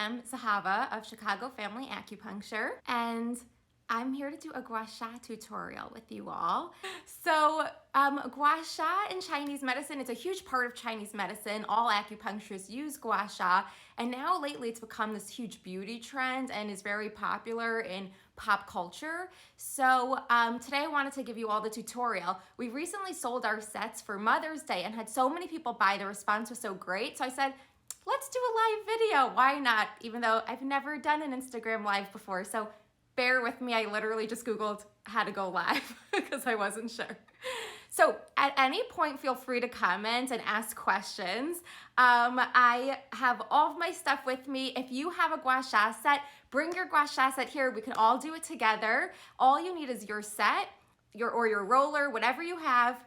am Zahava of Chicago Family Acupuncture, and I'm here to do a Gua Sha tutorial with you all. So Gua Sha in Chinese medicine, it's a huge part of Chinese medicine. All acupuncturists use Gua Sha, and now lately it's become this huge beauty trend and is very popular in pop culture. So today I wanted to give you all the tutorial. We recently sold our sets for Mother's Day and had so many people buy. The response was so great. So I said, let's do a live video. Why not? Even though I've never done an Instagram live before. So bear with me. I literally just Googled how to go live because I wasn't sure. So at any point, feel free to comment and ask questions. I have all of my stuff with me. If you have a Gua Sha set, bring your Gua Sha set here. We can all do it together. All you need is your set, or your roller, whatever you have,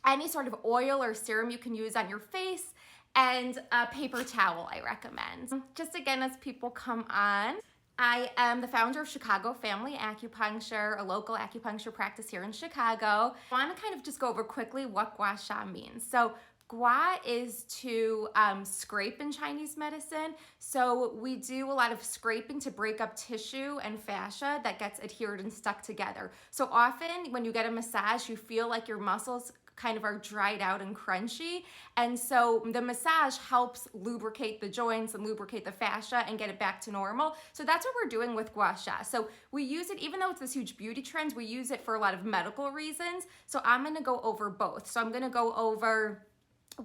any sort of oil or serum you can use on your face, and a paper towel I recommend. Just again, as people come on, I am the founder of Chicago Family Acupuncture, a local acupuncture practice here in Chicago. I want to kind of just go over quickly what Gua Sha means. So Gua is to scrape in Chinese medicine. So we do a lot of scraping to break up tissue and fascia that gets adhered and stuck together. So often when you get a massage, you feel like your muscles kind of are dried out and crunchy. And so the massage helps lubricate the joints and lubricate the fascia and get it back to normal. So that's what we're doing with Gua Sha. So we use it, even though it's this huge beauty trend, we use it for a lot of medical reasons. So I'm gonna go over both. So I'm gonna go over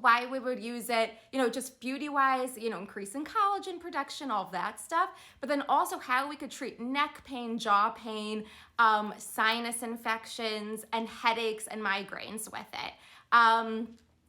why we would use it, just beauty-wise, increasing collagen production, all of that stuff, but then also how we could treat neck pain, jaw pain, sinus infections, and headaches and migraines with it.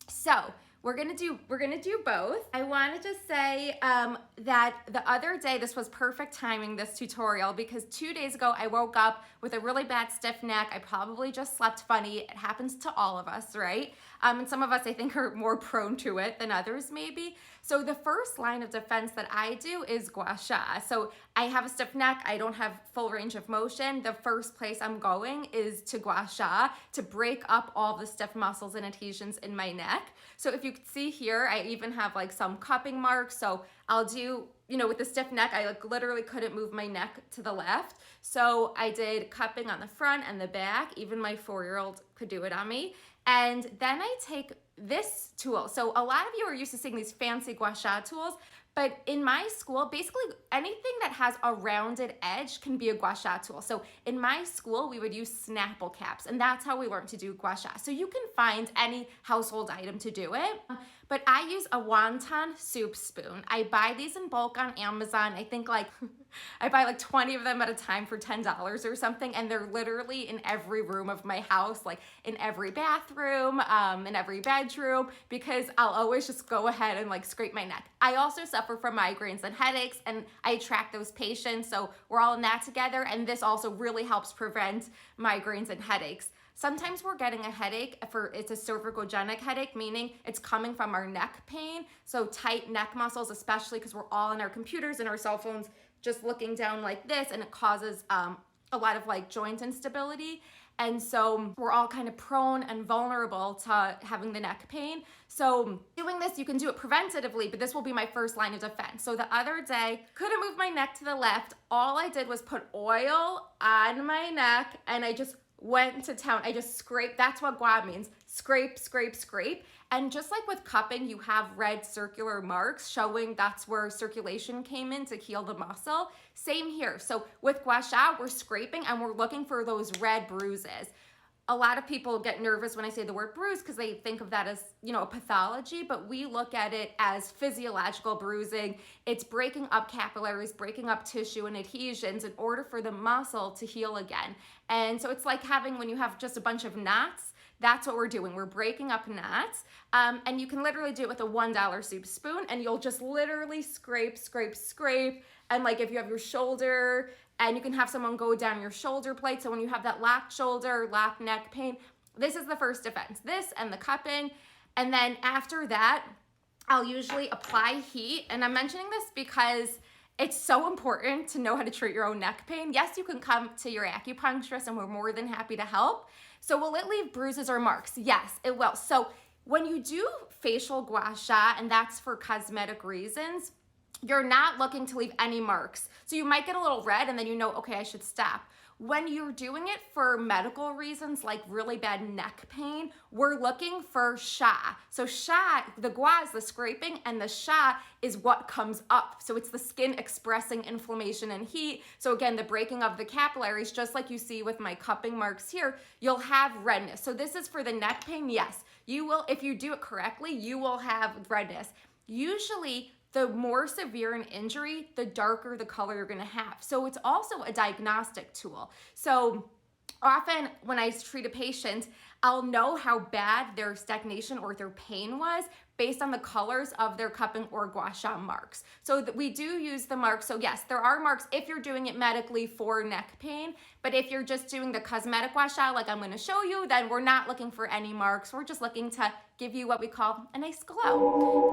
So we're gonna do both. I want to just say that the other day, this was perfect timing, this tutorial, because 2 days ago I woke up with a really bad stiff neck. I probably just slept funny. It happens to all of us, right? And some of us, I think, are more prone to it than others maybe. So the first line of defense that I do is Gua Sha. So I have a stiff neck. I don't have full range of motion. The first place I'm going is to Gua Sha to break up all the stiff muscles and adhesions in my neck. So if you can see here, I even have like some cupping marks. So I'll do, with the stiff neck, I literally couldn't move my neck to the left. So I did cupping on the front and the back. Even my 4-year-old could do it on me. And then I take this tool. So a lot of you are used to seeing these fancy Gua Sha tools, but in my school, basically anything that has a rounded edge can be a Gua Sha tool. So in my school, we would use Snapple caps, and that's how we learned to do Gua Sha. So you can find any household item to do it. But I use a wonton soup spoon. I buy these in bulk on Amazon. I think I buy 20 of them at a time for $10 or something, and they're literally in every room of my house, like in every bathroom, in every bedroom, because I'll always just go ahead and scrape my neck. I also suffer from migraines and headaches, and I attract those patients, so we're all in that together, and this also really helps prevent migraines and headaches. Sometimes we're getting a headache, it's a cervicogenic headache, meaning it's coming from our neck pain. So tight neck muscles, especially because we're all in our computers and our cell phones just looking down like this, and it causes a lot of joint instability. And so we're all kind of prone and vulnerable to having the neck pain. So doing this, you can do it preventatively, but this will be my first line of defense. So the other day, couldn't move my neck to the left. All I did was put oil on my neck, and I just went to town. I just scraped. That's what Gua means. Scrape, scrape, scrape. And just like with cupping, you have red circular marks showing that's where circulation came in to heal the muscle. Same here. So with Gua Sha, we're scraping and we're looking for those red bruises. A lot of people get nervous when I say the word bruise because they think of that as, a pathology, but we look at it as physiological bruising. It's breaking up capillaries, breaking up tissue and adhesions in order for the muscle to heal again. And so it's like when you have just a bunch of knots. That's what we're doing. We're breaking up knots. And you can literally do it with a $1 soup spoon, and you'll just literally scrape, scrape, scrape. And if you have your shoulder, and you can have someone go down your shoulder plate. So when you have that locked shoulder, locked neck pain, this is the first defense. This and the cupping. And then after that, I'll usually apply heat. And I'm mentioning this because it's so important to know how to treat your own neck pain. Yes, you can come to your acupuncturist and we're more than happy to help. So will it leave bruises or marks? Yes, it will. So when you do facial Gua Sha, and that's for cosmetic reasons, you're not looking to leave any marks. So you might get a little red and then you know, okay, I should stop. When you're doing it for medical reasons, like really bad neck pain, we're looking for sha. So sha, the gua is the scraping, and the sha is what comes up. So it's the skin expressing inflammation and heat. So again, the breaking of the capillaries, just like you see with my cupping marks here, you'll have redness. So this is for the neck pain. Yes, you will, if you do it correctly, you will have redness. Usually, the more severe an injury, the darker the color you're gonna have. So it's also a diagnostic tool. So often when I treat a patient, I'll know how bad their stagnation or their pain was based on the colors of their cupping or gua sha marks. So we do use the marks. So yes, there are marks if you're doing it medically for neck pain, but if you're just doing the cosmetic gua sha like I'm gonna show you, then we're not looking for any marks. We're just looking to give you what we call a nice glow.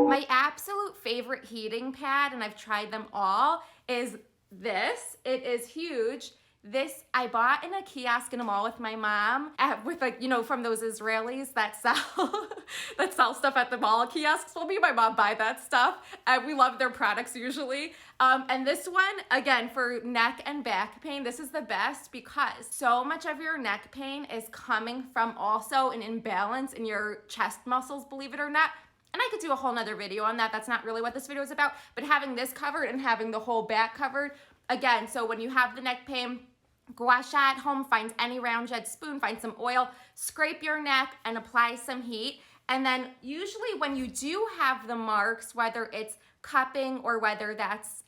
My absolute favorite heating pad, and I've tried them all, is this. It is huge. This I bought in a kiosk in a mall with my mom with like, you know, from those Israelis that sell stuff at the mall kiosks. Well, me and my mom buy that stuff and we love their products usually. And this one, again, for neck and back pain, this is the best because so much of your neck pain is coming from also an imbalance in your chest muscles, believe it or not. And I could do a whole nother video on that. That's not really what this video is about, but having this covered and having the whole back covered, again, so when you have the neck pain, gua sha at home, find any round jet spoon, find some oil, scrape your neck and apply some heat. And then usually when you do have the marks, whether it's cupping or whether that's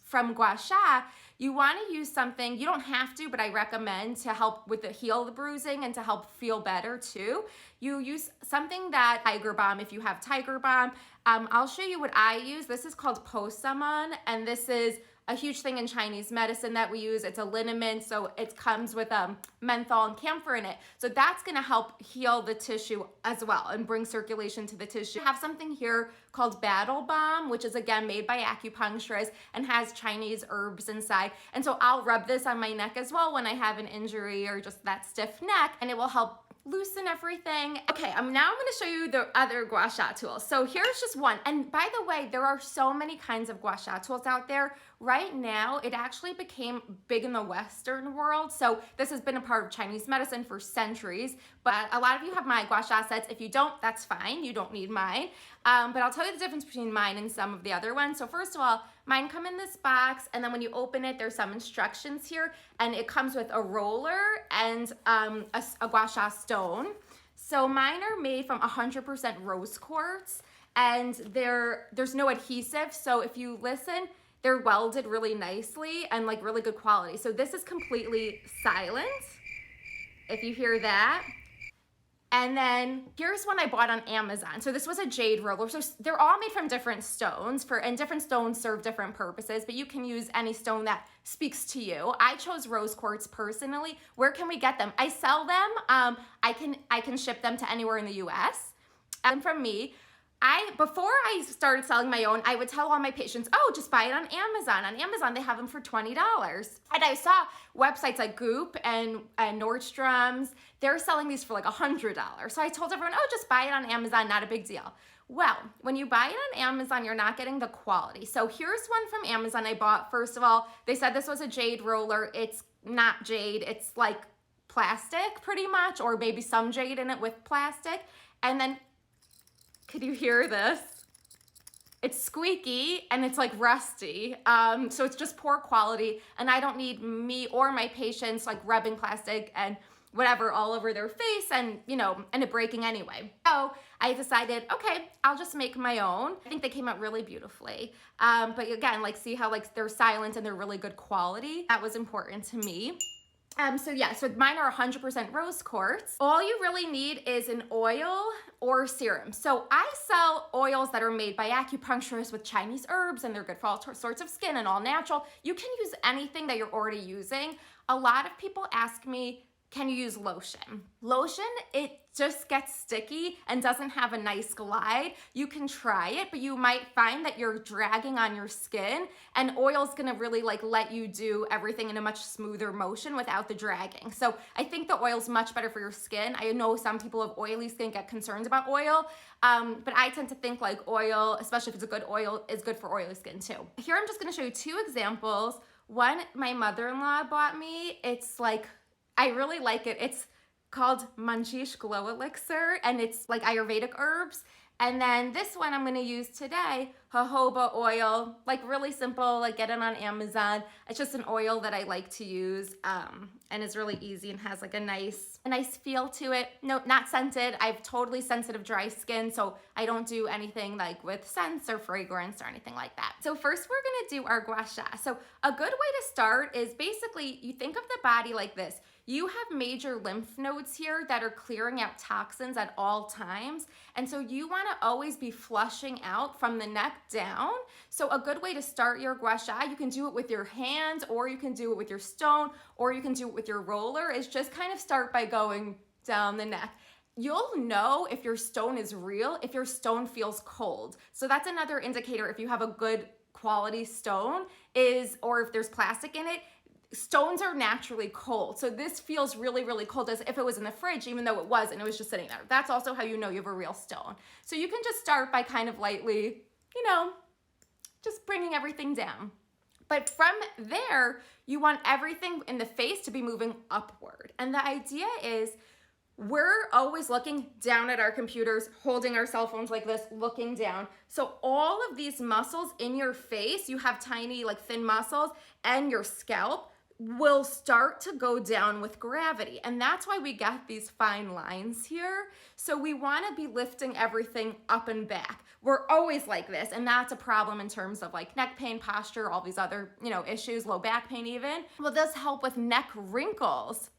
from gua sha, you want to use something, you don't have to, but I recommend to help with the heal the bruising and to help feel better too. You use something that Tiger Balm, if you have Tiger Balm. I'll show you what I use. This is called Posamon, and this is a huge thing in Chinese medicine that we use. It's a liniment, so it comes with menthol and camphor in it. So that's gonna help heal the tissue as well and bring circulation to the tissue. I have something here called Battle Balm, which is again made by acupuncturists and has Chinese herbs inside. And so I'll rub this on my neck as well when I have an injury or just that stiff neck, and it will help loosen everything. Okay, now I'm gonna show you the other gua sha tools. So here's just one. And by the way, there are so many kinds of gua sha tools out there. Right now, it actually became big in the Western world. So this has been a part of Chinese medicine for centuries, but a lot of you have my gua sha sets. If you don't, that's fine. You don't need mine. But I'll tell you the difference between mine and some of the other ones. So first of all, mine come in this box, and then when you open it, there's some instructions here, and it comes with a roller and a gua sha stone. So mine are made from 100% rose quartz, and there's no adhesive. So if you listen, they're welded really nicely and like really good quality. So this is completely silent, if you hear that. And then here's one I bought on Amazon. So this was a jade roller. So they're all made from different stones, and different stones serve different purposes, but you can use any stone that speaks to you. I chose rose quartz personally. Where can we get them? I sell them. I can ship them to anywhere in the US. And from me, before I started selling my own, I would tell all my patients, oh, just buy it on Amazon. On Amazon, they have them for $20. And I saw websites like Goop and Nordstrom's, they're selling these for like $100. So I told everyone, oh, just buy it on Amazon, not a big deal. Well, when you buy it on Amazon, you're not getting the quality. So here's one from Amazon I bought. First of all, they said this was a jade roller. It's not jade. It's like plastic pretty much, or maybe some jade in it with plastic. And then could you hear this? It's squeaky and it's like rusty. So it's just poor quality, and I don't need me or my patients like rubbing plastic and whatever all over their face and, you know, and it breaking anyway. So I decided, okay, I'll just make my own. I think they came out really beautifully. But again, like see how like they're silent and they're really good quality. That was important to me. So mine are 100% rose quartz. All you really need is an oil or serum. So I sell oils that are made by acupuncturists with Chinese herbs, and they're good for all sorts of skin and all natural. You can use anything that you're already using. A lot of people ask me, can you use lotion? Lotion, it just gets sticky and doesn't have a nice glide. You can try it, but you might find that you're dragging on your skin, and oil's gonna really like let you do everything in a much smoother motion without the dragging. So I think the oil's much better for your skin. I know some people have oily skin get concerned about oil, but I tend to think like oil, especially if it's a good oil, is good for oily skin too. Here I'm just gonna show you two examples. One my mother-in-law bought me. It's like, I really like it. It's called Manjish Glow Elixir, and it's like Ayurvedic herbs. And then this one I'm gonna use today, jojoba oil, like really simple, like get it on Amazon. It's just an oil that I like to use, and it's really easy and has like a nice feel to it. No, not scented. I have totally sensitive dry skin, so I don't do anything like with scents or fragrance or anything like that. So first we're gonna do our Gua Sha. So a good way to start is basically you think of the body like this. You have major lymph nodes here that are clearing out toxins at all times. And so you wanna always be flushing out from the neck down. So a good way to start your Gua Sha, you can do it with your hands, or you can do it with your stone, or you can do it with your roller, is just kind of start by going down the neck. You'll know if your stone is real if your stone feels cold. So that's another indicator if you have a good quality stone or if there's plastic in it. Stones are naturally cold. So this feels really, really cold as if it was in the fridge, even though it wasn't, it was just sitting there. That's also how you know you have a real stone. So you can just start by kind of lightly, just bringing everything down. But from there, you want everything in the face to be moving upward. And the idea is we're always looking down at our computers, holding our cell phones like this, looking down. So all of these muscles in your face, you have tiny, like thin muscles, and your scalp will start to go down with gravity. And that's why we got these fine lines here. So we wanna be lifting everything up and back. We're always like this, and that's a problem in terms of like neck pain, posture, all these other, issues, low back pain even. Will this help with neck wrinkles?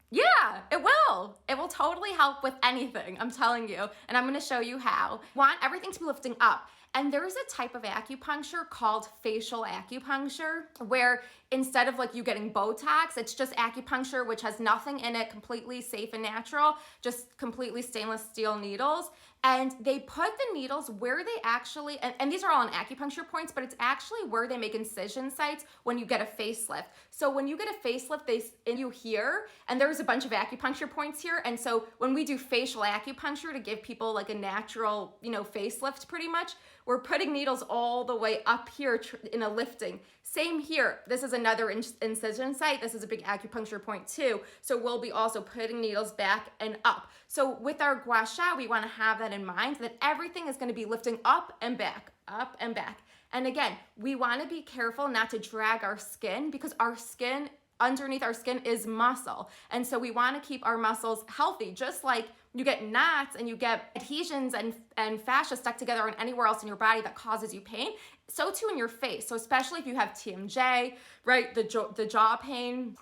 Yeah, it will. It will totally help with anything, I'm telling you. And I'm gonna show you how. Want everything to be lifting up. And there's a type of acupuncture called facial acupuncture, where instead of like you getting Botox, it's just acupuncture, which has nothing in it, completely safe and natural, just completely stainless steel needles. And they put the needles where they actually, and these are all on acupuncture points, but it's actually where they make incision sites when you get a facelift. So when you get a facelift, you here, and there's a bunch of acupuncture points here. And so when we do facial acupuncture to give people like a natural, facelift pretty much, we're putting needles all the way up here in a lifting. Same here. This is another incision site. This is a big acupuncture point too. So we'll be also putting needles back and up. So with our Gua Sha, we want to have that in mind, that everything is going to be lifting up and back, up and back. And again, we want to be careful not to drag our skin, because our skin, underneath our skin is muscle. And so we want to keep our muscles healthy, just like you get knots and you get adhesions and fascia stuck together and anywhere else in your body that causes you pain. So too in your face. So especially if you have TMJ, right? The jaw pain,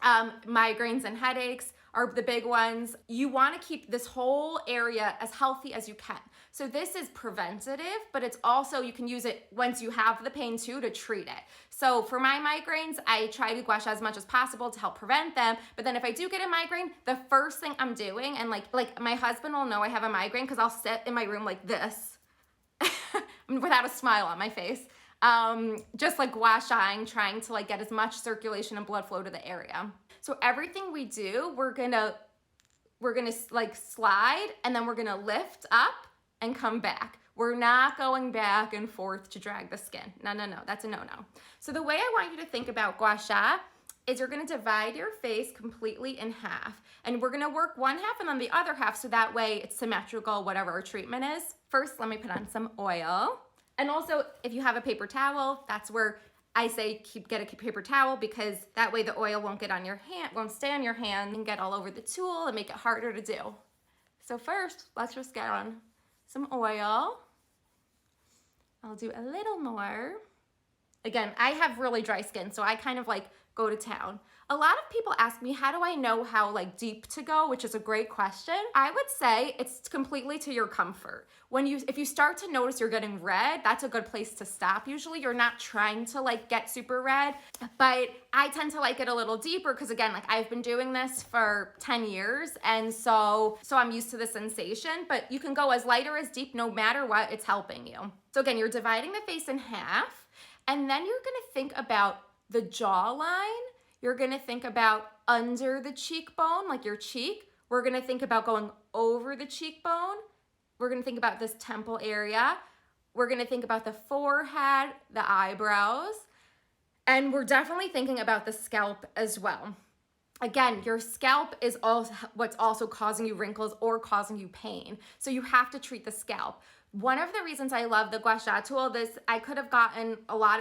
migraines and headaches are the big ones. You want to keep this whole area as healthy as you can. So this is preventative, but it's also, you can use it once you have the pain too to treat it. So for my migraines, I try to Gua Sha as much as possible to help prevent them. But then if I do get a migraine, the first thing I'm doing, and like my husband will know I have a migraine because I'll sit in my room like this without a smile on my face. Just like Gua Sha'ing, trying to like get as much circulation and blood flow to the area. So everything we do, we're gonna like slide, and then we're gonna lift up and come back. We're not going back and forth to drag the skin. No, that's a no-no. So the way I want you to think about Gua Sha is you're gonna divide your face completely in half, and we're gonna work one half and then the other half, so that way it's symmetrical, whatever our treatment is. First, let me put on some oil. And also, if you have a paper towel, that's where I say get a paper towel, because that way the oil won't get on your hand, won't stay on your hand and get all over the tool and make it harder to do. So first, let's just get on some oil. I'll do a little more. Again, I have really dry skin, so I kind of like go to town. A lot of people ask me, how do I know how like deep to go, which is a great question. I would say it's completely to your comfort. If you start to notice you're getting red, that's a good place to stop. Usually you're not trying to like get super red, but I tend to like it a little deeper because again, like I've been doing this for 10 years and so I'm used to the sensation, but you can go as light or as deep no matter what, it's helping you. So again, you're dividing the face in half and then you're gonna think about the jawline. You're gonna think about under the cheekbone, like your cheek. We're gonna think about going over the cheekbone. We're gonna think about this temple area. We're gonna think about the forehead, the eyebrows, and we're definitely thinking about the scalp as well. Again, your scalp is also what's also causing you wrinkles or causing you pain. So you have to treat the scalp. One of the reasons I love the Gua Sha tool, I could have gotten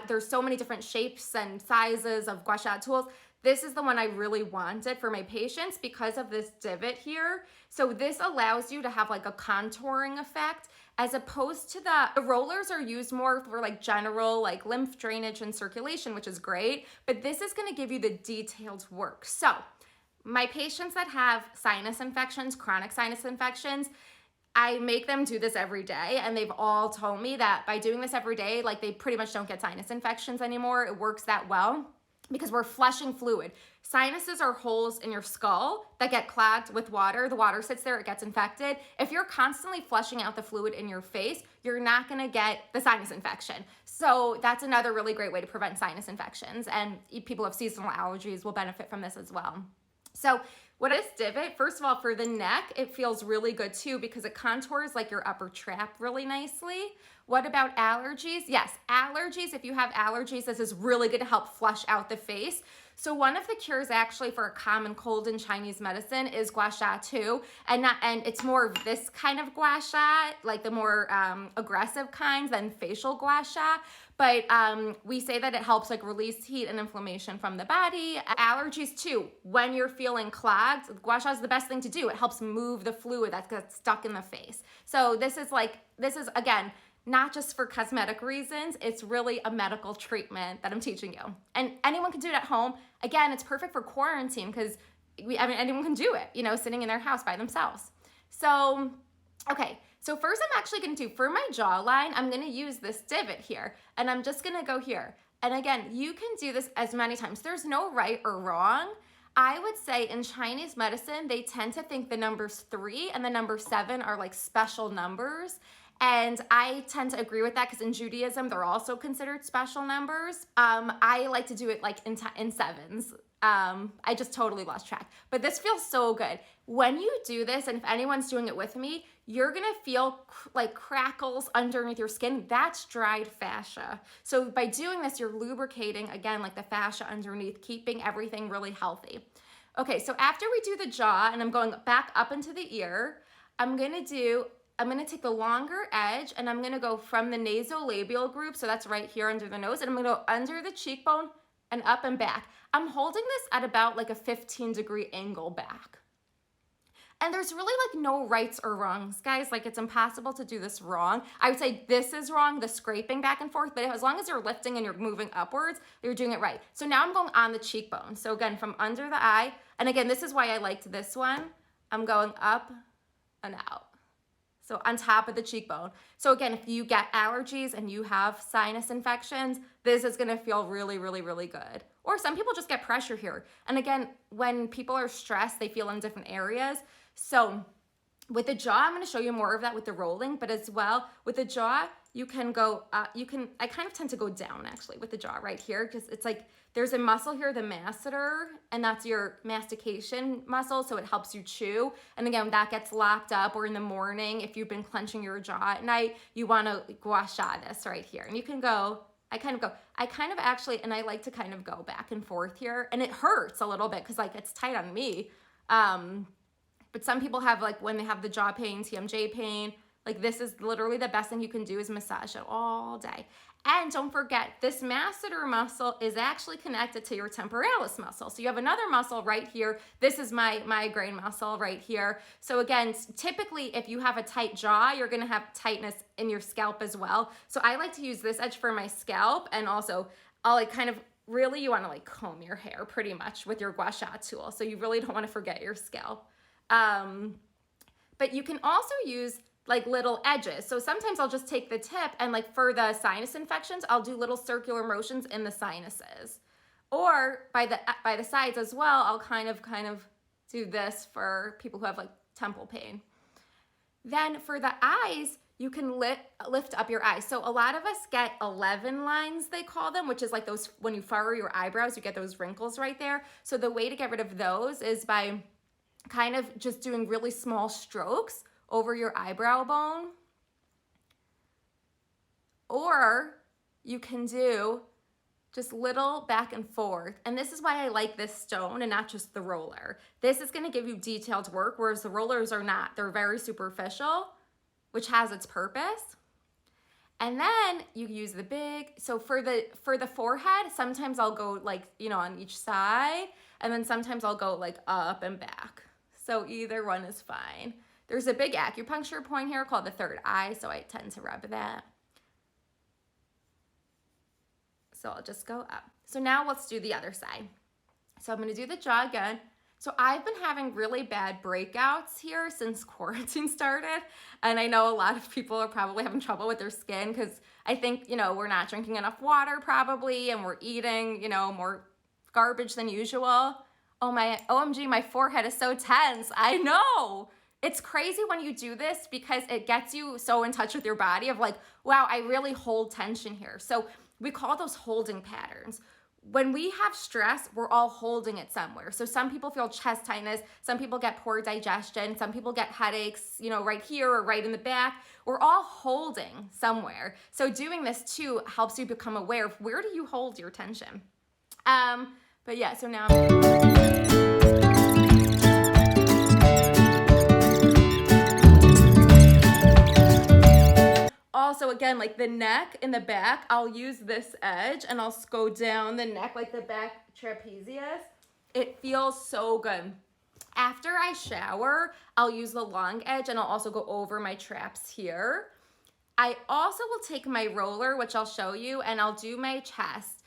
there's so many different shapes and sizes of Gua Sha tools. This is the one I really wanted for my patients because of this divot here. So this allows you to have like a contouring effect as opposed to the rollers are used more for like general like lymph drainage and circulation, which is great, but this is gonna give you the detailed work. So my patients that have sinus infections, chronic sinus infections, I make them do this every day and they've all told me that by doing this every day, like they pretty much don't get sinus infections anymore. It works that well because we're flushing fluid. Sinuses are holes in your skull that get clogged with water. The water sits there, it gets infected. If you're constantly flushing out the fluid in your face, you're not gonna get the sinus infection. So that's another really great way to prevent sinus infections, and people with seasonal allergies will benefit from this as well. So what is divot? First of all, for the neck, it feels really good too because it contours like your upper trap really nicely. What about allergies? Yes, allergies. If you have allergies, this is really good to help flush out the face. So one of the cures actually for a common cold in Chinese medicine is Gua Sha too, and it's more of this kind of Gua Sha, like the more aggressive kinds than facial Gua Sha. But we say that it helps like release heat and inflammation from the body. Allergies too, when you're feeling clogged, Gua Sha is the best thing to do. It helps move the fluid that gets stuck in the face. So this is again, not just for cosmetic reasons, it's really a medical treatment that I'm teaching you. And anyone can do it at home. Again, it's perfect for quarantine because anyone can do it, sitting in their house by themselves. So, okay. So first I'm actually gonna do, for my jawline, I'm gonna use this divot here and I'm just gonna go here. And again, you can do this as many times. There's no right or wrong. I would say in Chinese medicine, they tend to think the numbers 3 and the number 7 are like special numbers. And I tend to agree with that because in Judaism, they're also considered special numbers. I like to do it like in sevens. I just totally lost track, but this feels so good. When you do this, and if anyone's doing it with me, you're gonna feel like crackles underneath your skin. That's dried fascia. So by doing this, you're lubricating, again, like the fascia underneath, keeping everything really healthy. Okay, so after we do the jaw, and I'm going back up into the ear, I'm gonna take the longer edge and I'm gonna go from the nasolabial group, so that's right here under the nose, and I'm gonna go under the cheekbone and up and back. I'm holding this at about like a 15-degree angle back. And there's really like no rights or wrongs, guys. Like it's impossible to do this wrong. I would say this is wrong, the scraping back and forth, but as long as you're lifting and you're moving upwards, you're doing it right. So now I'm going on the cheekbone. So again, from under the eye, and again, this is why I liked this one. I'm going up and out. So on top of the cheekbone. So again, if you get allergies and you have sinus infections, this is gonna feel really, really, really good. Or some people just get pressure here. And again, when people are stressed, they feel in different areas. So with the jaw, I'm gonna show you more of that with the rolling, but as well, with the jaw, you can go, I kind of tend to go down actually with the jaw right here, because it's like, there's a muscle here, the masseter, and that's your mastication muscle, so it helps you chew. And again, that gets locked up, or in the morning, if you've been clenching your jaw at night, you wanna Gua Sha this right here. And you can go, I kind of actually, and I like to kind of go back and forth here, and it hurts a little bit, because like it's tight on me. But some people have, like when they have the jaw pain, TMJ pain, like this is literally the best thing you can do is massage it all day. And don't forget, this masseter muscle is actually connected to your temporalis muscle. So you have another muscle right here. This is my migraine muscle right here. So again, typically if you have a tight jaw, you're gonna have tightness in your scalp as well. So I like to use this edge for my scalp, and also I'll like kind of really you want to like comb your hair pretty much with your Gua Sha tool. So you really don't want to forget your scalp. But you can also use like little edges. So sometimes I'll just take the tip and like for the sinus infections, I'll do little circular motions in the sinuses. Or by the sides as well, I'll kind of do this for people who have like temple pain. Then for the eyes, you can lift up your eyes. So a lot of us get 11 lines, they call them, which is like those, when you furrow your eyebrows, you get those wrinkles right there. So the way to get rid of those is by kind of just doing really small strokes over your eyebrow bone. Or you can do just little back and forth. And this is why I like this stone and not just the roller. This is gonna give you detailed work, whereas the rollers are not. They're very superficial, which has its purpose. And then you use the big, so for the forehead, sometimes I'll go like, you know, on each side, and then sometimes I'll go like up and back. So either one is fine. There's a big acupuncture point here called the third eye, so I tend to rub that. So I'll just go up. So now let's do the other side. So I'm gonna do the jaw again. So I've been having really bad breakouts here since quarantine started. And I know a lot of people are probably having trouble with their skin because I think, you know, we're not drinking enough water probably, and we're eating, you know, more garbage than usual. Oh my, OMG, my forehead is so tense. I know. It's crazy when you do this because it gets you so in touch with your body of like, wow, I really hold tension here. So we call those holding patterns. When we have stress, we're all holding it somewhere. So some people feel chest tightness, some people get poor digestion, some people get headaches, you know, right here or right in the back. We're all holding somewhere. So doing this too helps you become aware of where do you hold your tension. But yeah, so now also, again, like the neck in the back, I'll use this edge and I'll go down the neck like the back trapezius. It feels so good. After I shower, I'll use the long edge and I'll also go over my traps here. I also will take my roller, which I'll show you, and I'll do my chest.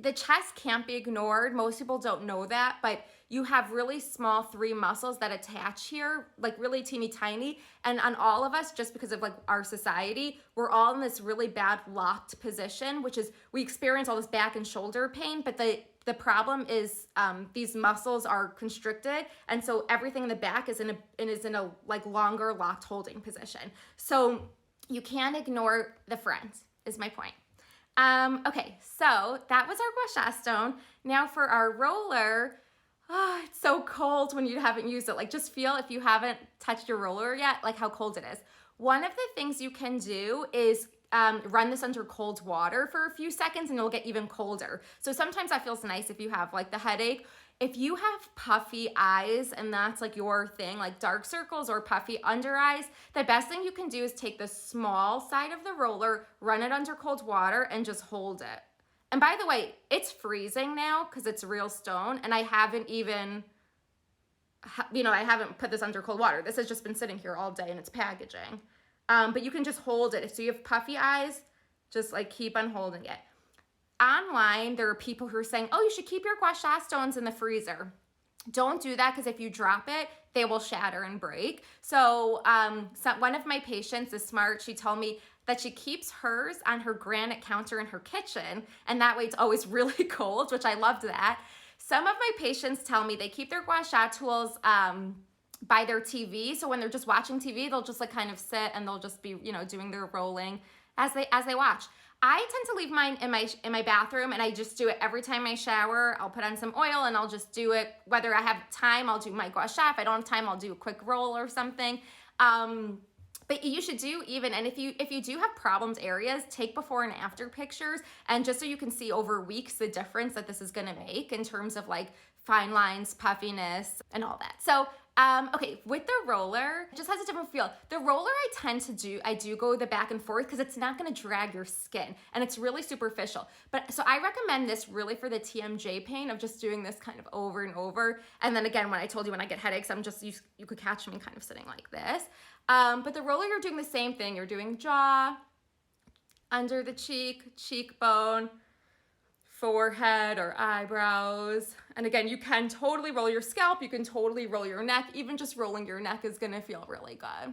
The chest can't be ignored. Most people don't know that, but you have really small 3 muscles that attach here, like really teeny tiny. And on all of us, just because of like our society, we're all in this really bad locked position, which is we experience all this back and shoulder pain, but the problem is these muscles are constricted. And so everything in the back is in a like longer locked holding position. So you can't ignore the front is my point. Okay, so that was our Gua Sha stone. Now for our roller, oh, it's so cold when you haven't used it. Like just feel if you haven't touched your roller yet, like how cold it is. One of the things you can do is run this under cold water for a few seconds and it'll get even colder. So sometimes that feels nice if you have like the headache. If you have puffy eyes and that's like your thing, like dark circles or puffy under eyes, the best thing you can do is take the small side of the roller, run it under cold water and just hold it. And by the way, it's freezing now because it's real stone and I haven't even, you know, I haven't put this under cold water. This has just been sitting here all day in its packaging. But you can just hold it. So you have puffy eyes, just like keep on holding it. Online, there are people who are saying, oh, you should keep your Gua Sha stones in the freezer. Don't do that because if you drop it, they will shatter and break. So one of my patients is smart. She told me that she keeps hers on her granite counter in her kitchen, and that way it's always really cold, which I loved that. Some of my patients tell me they keep their Gua Sha tools by their TV. So when they're just watching TV, they'll just like kind of sit and they'll just be, you know, doing their rolling as they watch. I tend to leave mine in my bathroom and I just do it every time I shower. I'll put on some oil and I'll just do it. Whether I have time, I'll do my Gua Sha. If I don't have time, I'll do a quick roll or something. But you should do even, and if you do have problems areas, take before and after pictures, and just so you can see over weeks the difference that this is gonna make in terms of like fine lines, puffiness, and all that. So, okay, with the roller, it just has a different feel. The roller I do go the back and forth because it's not gonna drag your skin, and it's really superficial. But so I recommend this really for the TMJ pain of just doing this kind of over and over. And then again, when I told you when I get headaches, you could catch me kind of sitting like this. But the roller, you're doing the same thing. You're doing jaw, under the cheek, cheekbone, forehead or eyebrows. And again, you can totally roll your scalp, you can totally roll your neck. Even just rolling your neck is gonna feel really good.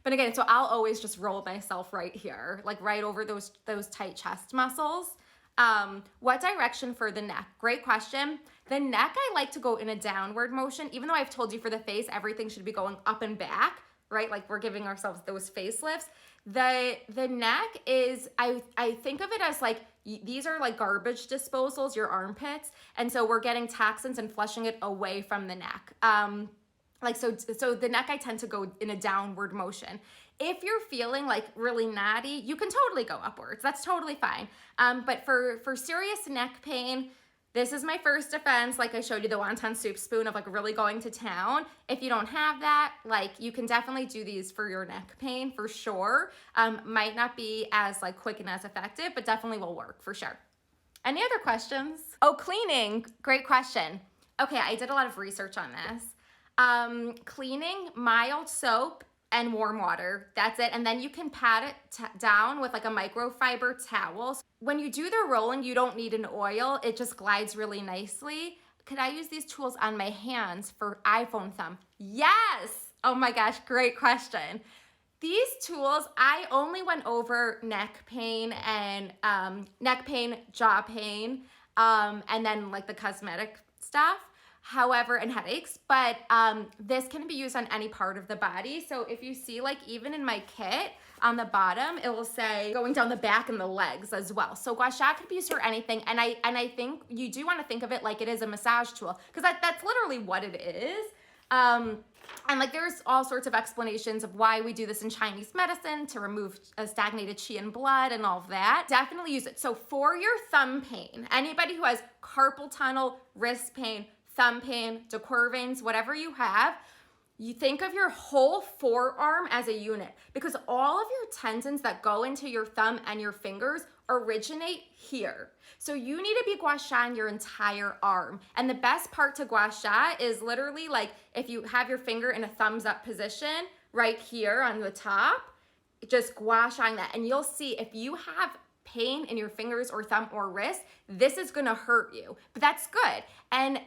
But again, so I'll always just roll myself right here, like right over those tight chest muscles. What direction for the neck? Great question. The neck, I like to go in a downward motion, even though I've told you for the face, everything should be going up and back, right? Like we're giving ourselves those facelifts. The neck is, I think of it as like, these are like garbage disposals, your armpits. And so we're getting toxins and flushing it away from the neck. So the neck, I tend to go in a downward motion. If you're feeling like really knotty, you can totally go upwards. That's totally fine. But for serious neck pain, this is my first defense. Like I showed you the wonton soup spoon of like really going to town. If you don't have that, like you can definitely do these for your neck pain for sure. Might not be as like quick and as effective, but definitely will work for sure. Any other questions? Oh, cleaning, great question. Okay, I did a lot of research on this. Cleaning, mild soap and warm water. That's it. And then you can pat it down with like a microfiber towel. When you do the rolling, you don't need an oil. It just glides really nicely. Could I use these tools on my hands for iPhone thumb? Yes. Oh my gosh, great question. These tools, I only went over neck pain and jaw pain, and then like the cosmetic stuff. However, and headaches, but this can be used on any part of the body. So if you see like even in my kit on the bottom, it will say going down the back and the legs as well. So Gua Sha could be used for anything. And I think you do want to think of it like it is a massage tool because that's literally what it is. And like there's all sorts of explanations of why we do this in Chinese medicine to remove stagnated qi in blood and all of that. Definitely use it. So for your thumb pain, anybody who has carpal tunnel, wrist pain, thumb pain, de Quervain's veins, whatever you have, you think of your whole forearm as a unit because all of your tendons that go into your thumb and your fingers originate here. So you need to be Gua Sha in your entire arm. And the best part to Gua Sha is literally like if you have your finger in a thumbs up position right here on the top, just Gua Shaing that. And you'll see if you have pain in your fingers or thumb or wrist, this is gonna hurt you, but that's good. And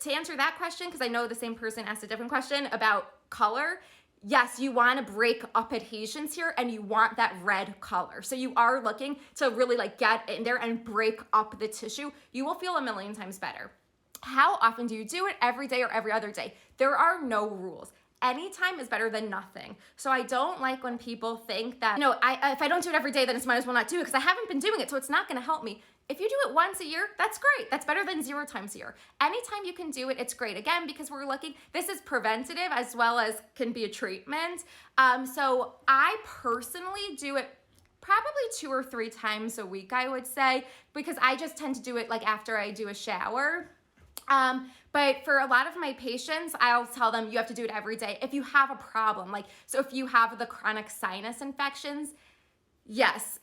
to answer that question, because I know the same person asked a different question about color, yes, you want to break up adhesions here and you want that red color. So you are looking to really like get in there and break up the tissue. You will feel a million times better. How often do you do it? Every day or every other day? There are no rules. Anytime is better than nothing. So I don't like when people think that, if I don't do it every day, then it's might as well not do it because I haven't been doing it, so it's not going to help me. If you do it once a year, that's great. That's better than 0 times a year. Anytime you can do it, it's great. Again, because we're looking, this is preventative as well as can be a treatment. So I personally do it probably 2 or 3 times a week, I would say, because I just tend to do it like after I do a shower. But for a lot of my patients, I'll tell them you have to do it every day. If you have a problem, so if you have the chronic sinus infections, yes,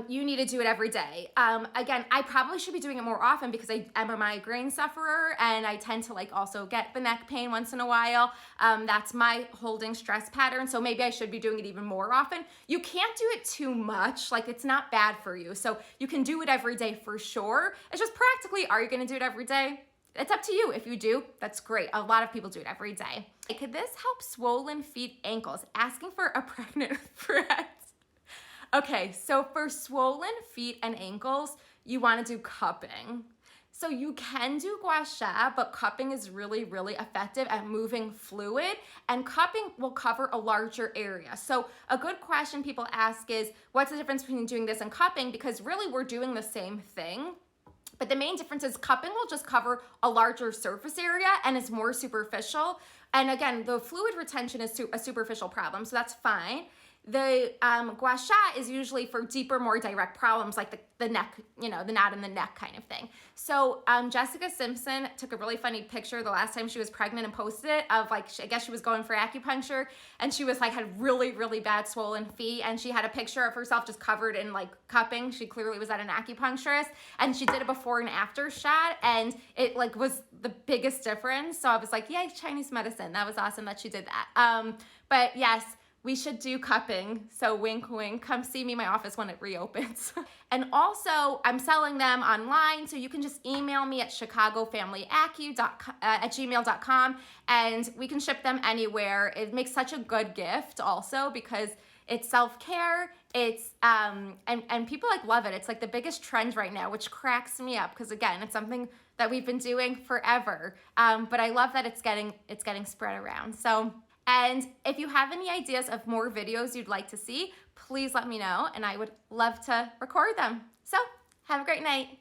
you need to do it every day. Again, I probably should be doing it more often because I am a migraine sufferer and I tend to also get the neck pain once in a while. That's my holding stress pattern. So maybe I should be doing it even more often. You can't do it too much. It's not bad for you. So you can do it every day for sure. It's just practically, are you going to do it every day? It's up to you. If you do, that's great. A lot of people do it every day. Could this help swollen feet, ankles? Asking for a pregnant friend. Okay, so for swollen feet and ankles, you want to do cupping. So you can do Gua Sha, but cupping is really, really effective at moving fluid, and cupping will cover a larger area. So a good question people ask is, what's the difference between doing this and cupping? Because really we're doing the same thing. But the main difference is cupping will just cover a larger surface area and is more superficial. And again, the fluid retention is a superficial problem, so that's fine. The Gua Sha is usually for deeper, more direct problems like the neck, the knot in the neck kind of thing. So Jessica Simpson took a really funny picture the last time she was pregnant and posted it of I guess she was going for acupuncture and she was had really, really bad swollen feet and she had a picture of herself just covered in cupping. She clearly was at an acupuncturist and she did a before and after shot and it was the biggest difference. So I was yay, Chinese medicine. That was awesome that she did that. But yes, we should do cupping. So wink, wink, come see me in my office when it reopens. And also I'm selling them online. So you can just email me at chicagofamilyacu@gmail.com and we can ship them anywhere. It makes such a good gift also because it's self-care. It's, and people like love it. It's like the biggest trend right now, which cracks me up because again, it's something that we've been doing forever. But I love that it's getting spread around. So, and if you have any ideas of more videos you'd like to see, please let me know and I would love to record them. So have a great night.